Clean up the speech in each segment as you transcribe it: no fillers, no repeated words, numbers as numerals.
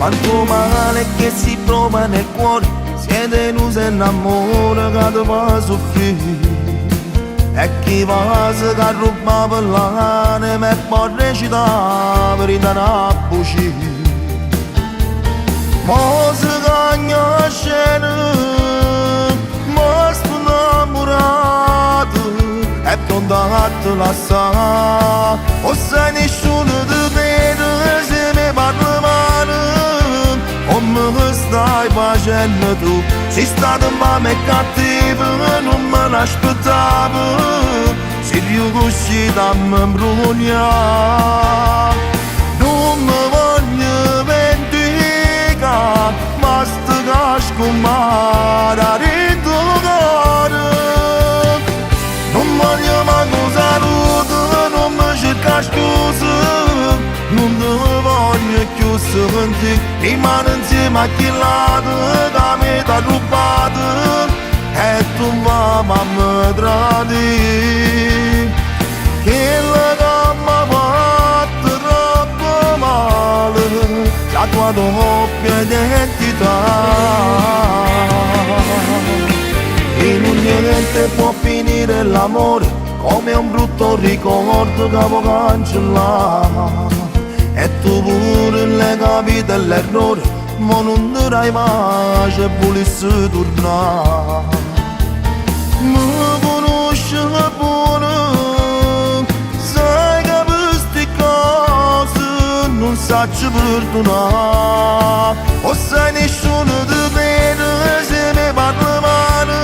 Quanto male che si prova nel cuore, siete non si innamora che ti fa soffrire. E chi va se che ruba per l'anima e poi recita per andare a bucire. Ma se cagna scena, ma sto innamorato e pronto a te lasciare. O se nessuno ti vede se mi parla male, come stai facendo tu? Sei stato male e cattivo, non me l'aspettavo. Sei riuscito a mi imbrogliare. Non mi voglio vendicare, ma sto casco mare a ritrovare. Non voglio manco saluto, non mi cerca scuse. Non ti voglio più sentire, rimane insieme a chi lato da me t'ha rubato e tu mamma mi tradire. Che la gamma fatta troppo male, la tua doppia identità. In un niente può finire l'amore, come un brutto ricordo che avevo cancellato. E tu pure l'hai capito l'errore, ma non dirai mai se volessi tornare. Mi conosci buono, sai che queste cose non saggio perdonare. O sai nessuno ti vede se mi parla male,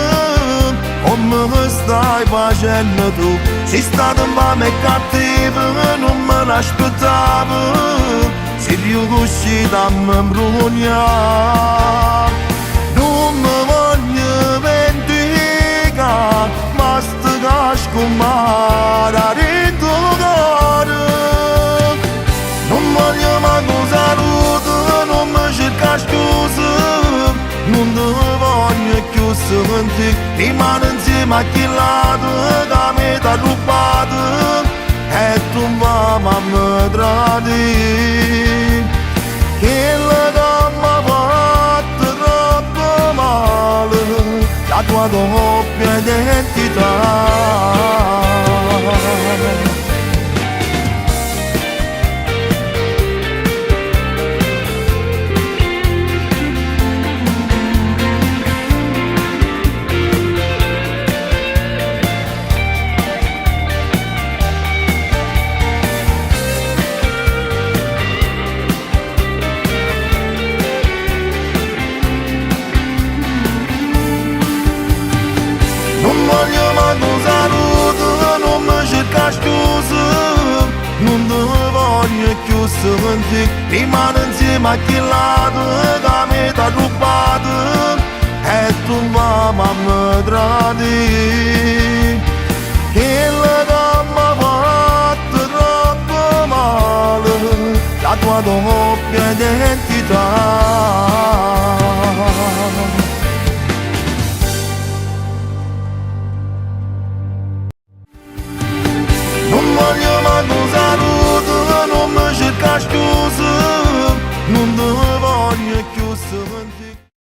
come stai facendo tu? Sei stato male e cattivo, non me l'aspettavo. Sei riuscito a mi imbrogliare. Non mi voglio vendicare, ma sto casco mare a ritrovare. Non voglio manco saluto, non mi cerca scuse. Non ti voglio più sentire, rimane insieme a chi lato da me t'ha rubato e tu mamma mi tradire. Che la gamma fatta troppo male, la tua doppia identità. Non voglio manco saluto, non mi cerca scuse. Non ti voglio più sentire, rimane insieme a chi lato da me t'ha rubato e tu mamma mi tradire. Che la gamma fatta troppo male, la tua doppia identità. Non voglio manco saluto, non mi cerca scuse. Non ti voglio più sentire.